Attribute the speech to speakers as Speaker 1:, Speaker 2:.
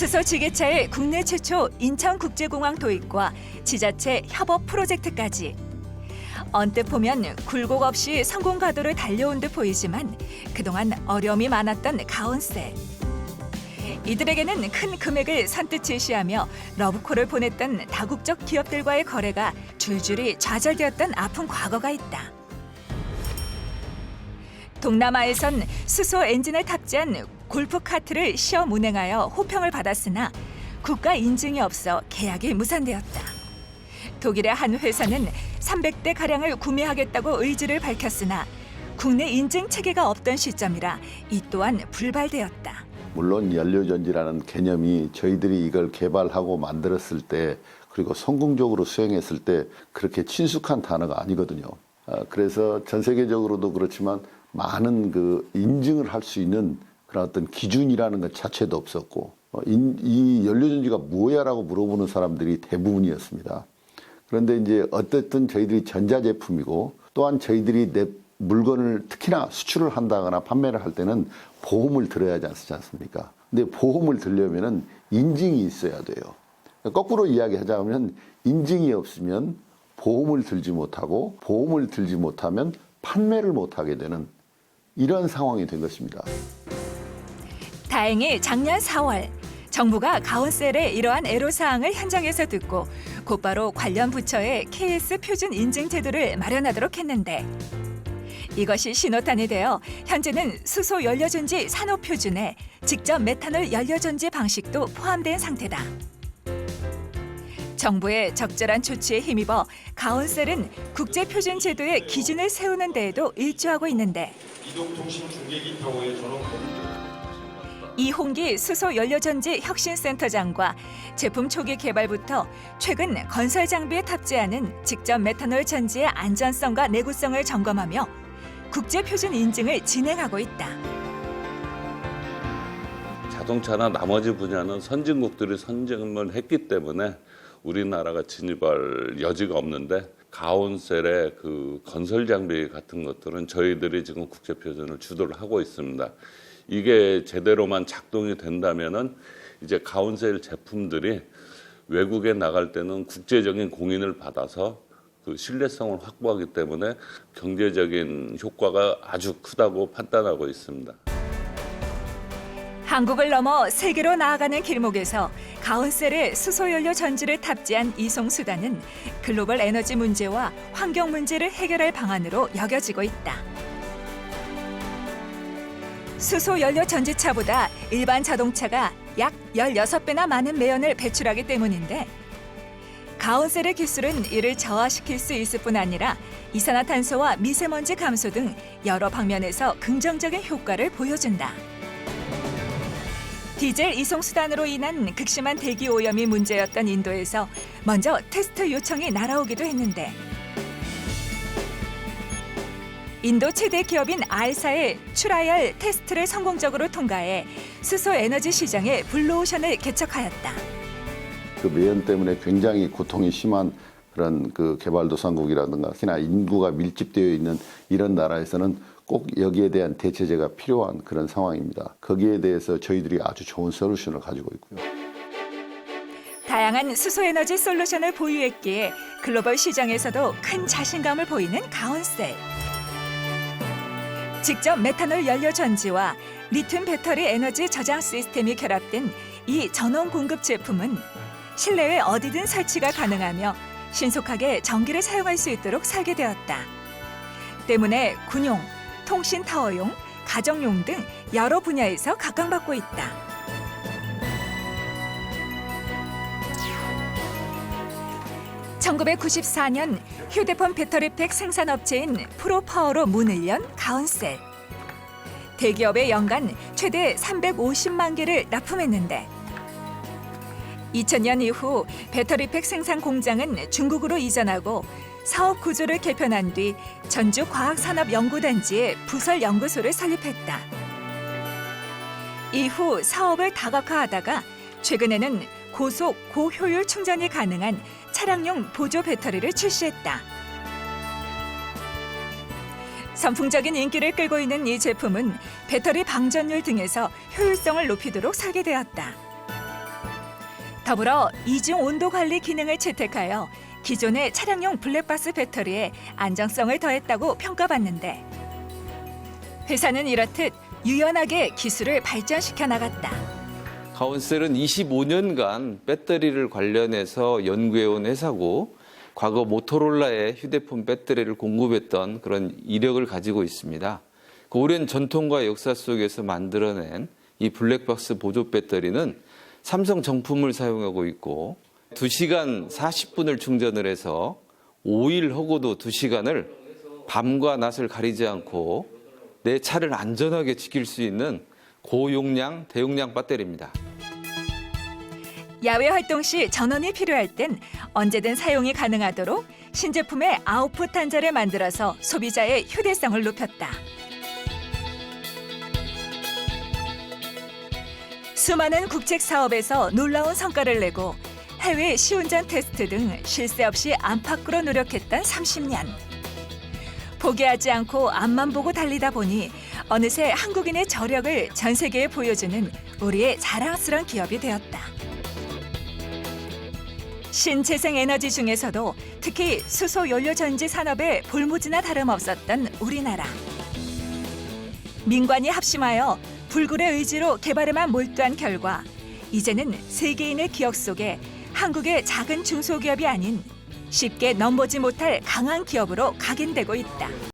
Speaker 1: 수소지게차의 국내 최초 인천국제공항 도입과 지자체 협업 프로젝트까지 언뜻 보면 굴곡 없이 성공 가도를 달려온 듯 보이지만 그동안 어려움이 많았던 가온셀. 이들에게는 큰 금액을 선뜻 제시하며 러브콜을 보냈던 다국적 기업들과의 거래가 줄줄이 좌절되었던 아픈 과거가 있다. 동남아에선 수소 엔진을 탑재한 골프카트를 시험 운행하여 호평을 받았으나 국가 인증이 없어 계약이 무산되었다. 독일의 한 회사는 300대 가량을 구매하겠다고 의지를 밝혔으나 국내 인증 체계가 없던 시점이라 이 또한 불발되었다.
Speaker 2: 물론 연료전지라는 개념이 저희들이 이걸 개발하고 만들었을 때 그리고 성공적으로 수행했을 때 그렇게 친숙한 단어가 아니거든요. 그래서 전 세계적으로도 그렇지만 많은 그 인증을 할 수 있는 그런 어떤 기준이라는 것 자체도 없었고 이 연료전지가 뭐야라고 물어보는 사람들이 대부분이었습니다. 그런데 이제 어쨌든 저희들이 전자제품이고 또한 저희들이 내 물건을 특히나 수출을 한다거나 판매를 할 때는 보험을 들어야 하지 않습니까? 근데 보험을 들려면은 인증이 있어야 돼요. 거꾸로 이야기하자면 인증이 없으면 보험을 들지 못하고 보험을 들지 못하면 판매를 못하게 되는 이런 상황이 된 것입니다.
Speaker 1: 다행히 작년 4월 정부가 가온셀의 이러한 애로사항을 현장에서 듣고 곧바로 관련 부처에 KS 표준 인증 제도를 마련하도록 했는데 이것이 신호탄이 되어 현재는 수소 연료전지 산업 표준에 직접 메탄올 연료전지 방식도 포함된 상태다. 정부의 적절한 조치에 힘입어 가온셀은 국제표준 제도의 기준을 세우는 데에도 일조하고 있는데
Speaker 3: 이동통신 중계기 타워의 전원
Speaker 1: 이홍기 수소연료전지 혁신센터장과 제품 초기 개발부터 최근 건설 장비에 탑재하는 직접 메탄올 전지의 안전성과 내구성을 점검하며 국제표준 인증을 진행하고 있다.
Speaker 4: 자동차나 나머지 분야는 선진국들이 선점을 했기 때문에 우리나라가 진입할 여지가 없는데 가온셀의 그 건설 장비 같은 것들은 저희들이 지금 국제표준을 주도를 하고 있습니다. 이게 제대로만 작동이 된다면은 이제 가온셀 제품들이 외국에 나갈 때는 국제적인 공인을 받아서 그 신뢰성을 확보하기 때문에 경제적인 효과가 아주 크다고 판단하고 있습니다.
Speaker 1: 한국을 넘어 세계로 나아가는 길목에서 가온셀의 수소연료 전지를 탑재한 이송수단은 글로벌 에너지 문제와 환경 문제를 해결할 방안으로 여겨지고 있다. 수소연료 전지차보다 일반 자동차가 약 16배나 많은 매연을 배출하기 때문인데 가온셀의 기술은 이를 저하시킬 수 있을 뿐 아니라 이산화탄소와 미세먼지 감소 등 여러 방면에서 긍정적인 효과를 보여준다. 디젤 이송수단으로 인한 극심한 대기 오염이 문제였던 인도에서 먼저 테스트 요청이 날아오기도 했는데 인도 최대 기업인 알사의 트라이얼 테스트를 성공적으로 통과해 수소 에너지 시장에 블루오션을 개척하였다.
Speaker 2: 그 매연 때문에 굉장히 고통이 심한 그런 그 개발도상국이라든가 특히나 인구가 밀집되어 있는 이런 나라에서는 꼭 여기에 대한 대체제가 필요한 그런 상황입니다. 거기에 대해서 저희들이 아주 좋은 솔루션을 가지고 있고요.
Speaker 1: 다양한 수소 에너지 솔루션을 보유했기에 글로벌 시장에서도 큰 자신감을 보이는 가온셀. 직접 메탄올 연료 전지와 리튬 배터리 에너지 저장 시스템이 결합된 이 전원 공급 제품은 실내외 어디든 설치가 가능하며 신속하게 전기를 사용할 수 있도록 설계되었다. 때문에 군용, 통신 타워용, 가정용 등 여러 분야에서 각광받고 있다. (1994년) 휴대폰 배터리팩 생산업체인 프로파워로 문을 연 가온셀. 대기업에 연간 최대 350만 개를 납품했는데 2000년 이후 배터리팩 생산 공장은 중국으로 이전하고 사업 구조를 개편한 뒤 전주과학산업연구단지에 부설 연구소를 설립했다. 이후 사업을 다각화하다가 최근에는 고속, 고효율 충전이 가능한 차량용 보조 배터리를 출시했다. 선풍적인 인기를 끌고 있는 이 제품은 배터리 방전율 등에서 효율성을 높이도록 설계되었다. 더불어 이중 온도 관리 기능을 채택하여 기존의 차량용 블랙박스 배터리에 안정성을 더했다고 평가받는데 회사는 이렇듯 유연하게 기술을 발전시켜 나갔다.
Speaker 5: 가온셀은 25년간 배터리를 관련해서 연구해온 회사고 과거 모토로라의 휴대폰 배터리를 공급했던 그런 이력을 가지고 있습니다. 그 오랜 전통과 역사 속에서 만들어낸 이 블랙박스 보조 배터리는 삼성 정품을 사용하고 있고 2시간 40분을 충전을 해서 5일 허고도 2시간을 밤과 낮을 가리지 않고 내 차를 안전하게 지킬 수 있는 고용량, 대용량 배터리입니다.
Speaker 1: 야외 활동 시 전원이 필요할 땐 언제든 사용이 가능하도록 신제품의 아웃풋 단자를 만들어서 소비자의 휴대성을 높였다. 수많은 국책 사업에서 놀라운 성과를 내고 해외 시운전 테스트 등 쉴 새 없이 안팎으로 노력했던 30년. 포기하지 않고 앞만 보고 달리다 보니 어느새 한국인의 저력을 전 세계에 보여주는 우리의 자랑스러운 기업이 되었다. 신재생 에너지 중에서도 특히 수소 연료 전지 산업에 볼모지나 다름없었던 우리나라. 민관이 합심하여 불굴의 의지로 개발에만 몰두한 결과 이제는 세계인의 기억 속에 한국의 작은 중소기업이 아닌 쉽게 넘보지 못할 강한 기업으로 각인되고 있다.